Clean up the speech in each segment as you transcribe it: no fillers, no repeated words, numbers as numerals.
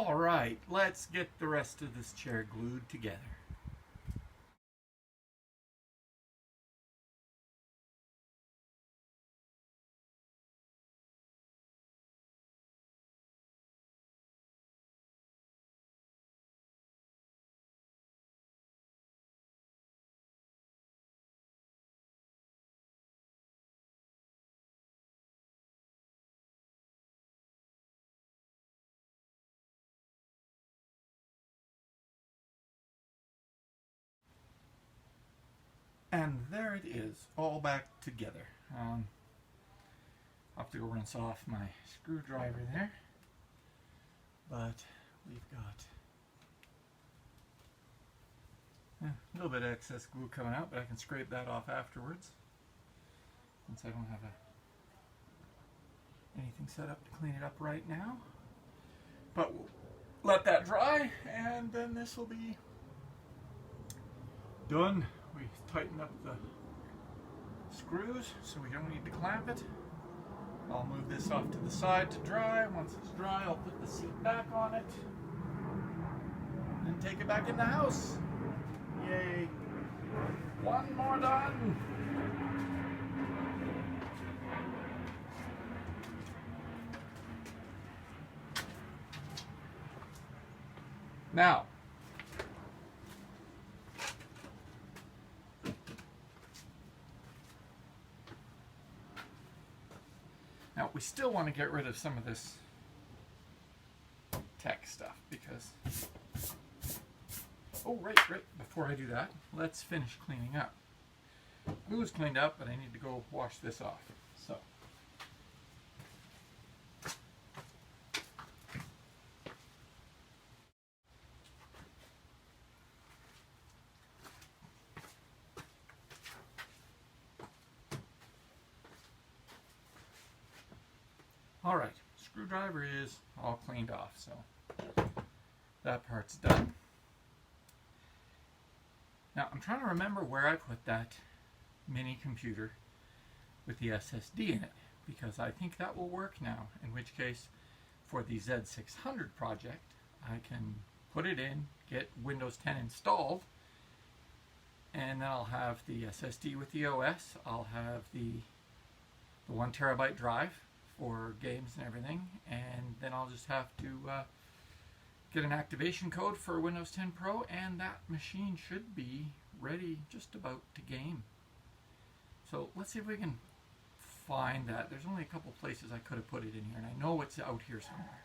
All right, let's get the rest of this chair glued together. And there it is, all back together. I'll have to go rinse off my screwdriver there. But we've got a little bit of excess glue coming out, but I can scrape that off afterwards since I don't have anything set up to clean it up right now. But we'll let that dry, and then this will be done. We tighten up the screws so we don't need to clamp it. I'll move this off to the side to dry. Once it's dry, I'll put the seat back on it and take it back in the house. Yay! One more done! Now, we still want to get rid of some of this tech stuff because, oh right, before I do that, let's finish cleaning up. Glue's cleaned up, but I need to go wash this off. So, alright, screwdriver is all cleaned off, so that part's done. Now I'm trying to remember where I put that mini computer with the SSD in it, because I think that will work now, in which case for the Z600 project I can put it in, get Windows 10 installed, and then I'll have the SSD with the OS, I'll have the 1 terabyte drive for games and everything, and then I'll just have to get an activation code for Windows 10 Pro, and that machine should be ready just about to game. So let's see if we can find that. There's only a couple places I could have put it in here, and I know it's out here somewhere.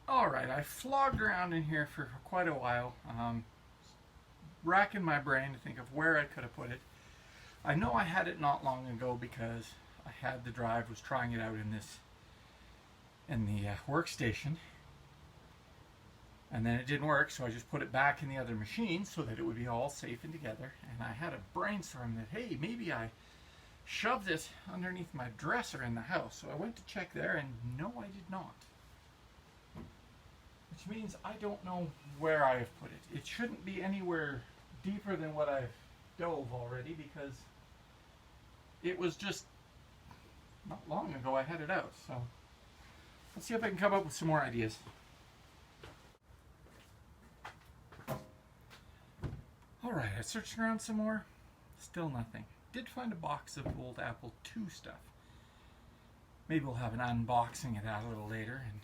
Alright, I flogged around in here for quite a while, racking my brain to think of where I could have put it. I know I had it not long ago because I had the drive, was trying it out in the workstation, and then it didn't work, so I just put it back in the other machine so that it would be all safe and together. And I had a brainstorm that, hey, maybe I shoved it underneath my dresser in the house. So I went to check there, and no, I did not. Which means I don't know where I have put it. It shouldn't be anywhere deeper than what I've dove already, because it was just not long ago I had it out. So let's see if I can come up with some more ideas. Alright, I searched around some more. Still nothing. Did find a box of old Apple II stuff. Maybe we'll have an unboxing of that a little later, and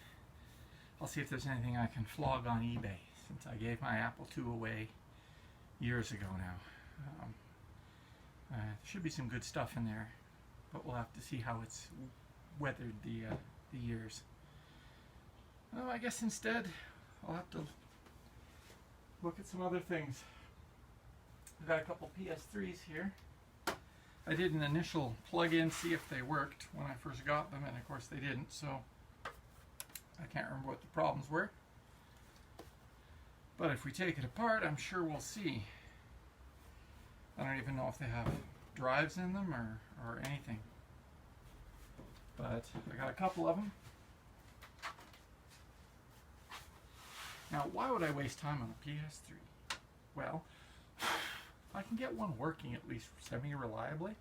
I'll see if there's anything I can flog on eBay, since I gave my Apple II away years ago now. There should be some good stuff in there. but we'll have to see how it's weathered the years. Well, I guess instead I'll have to look at some other things. I've got a couple PS3s here. I did an initial plug-in, see if they worked when I first got them, and of course they didn't, so I can't remember what the problems were. But if we take it apart, I'm sure we'll see. I don't even know if they have drives in them or anything. But I got a couple of them. Now, why would I waste time on a PS3? Well, I can get one working at least semi-reliably.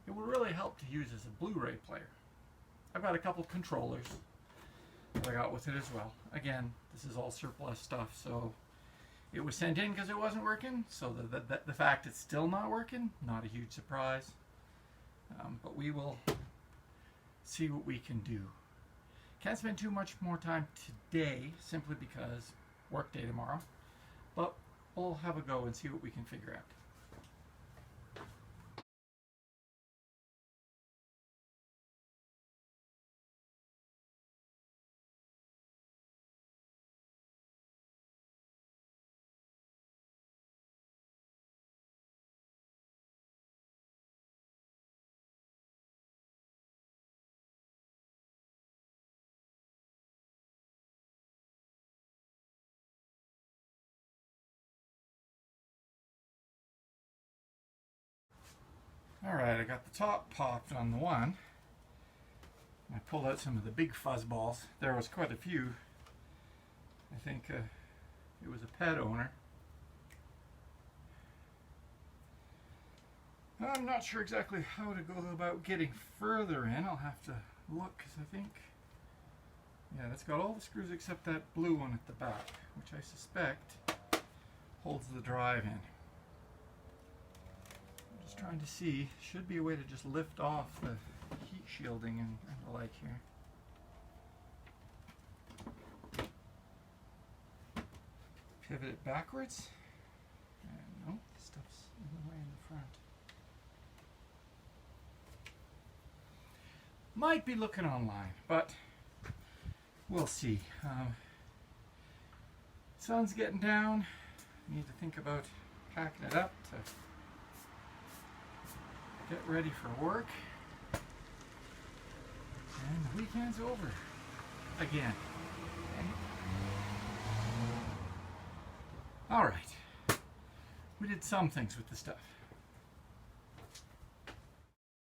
It would really help to use as a Blu-ray player. I've got a couple controllers that I got with it as well. Again, this is all surplus stuff, so it was sent in because it wasn't working, so the fact it's still not working, not a huge surprise. But we will see what we can do. Can't spend too much more time today, simply because work day tomorrow, but we'll have a go and see what we can figure out. Alright, I got the top popped on the one. I pulled out some of the big fuzz balls. There was quite a few. I think it was a pet owner. I'm not sure exactly how to go about getting further in. I'll have to look, because I think, yeah, that's got all the screws except that blue one at the back, which I suspect holds the drive in. Just trying to see, should be a way to just lift off the heat shielding and the like here. Pivot it backwards. And nope, this stuff's in the way in the front. Might be looking online, but we'll see. Sun's getting down. Need to think about packing it up to get ready for work. And the weekend's over. Again. Alright. We did some things with the stuff.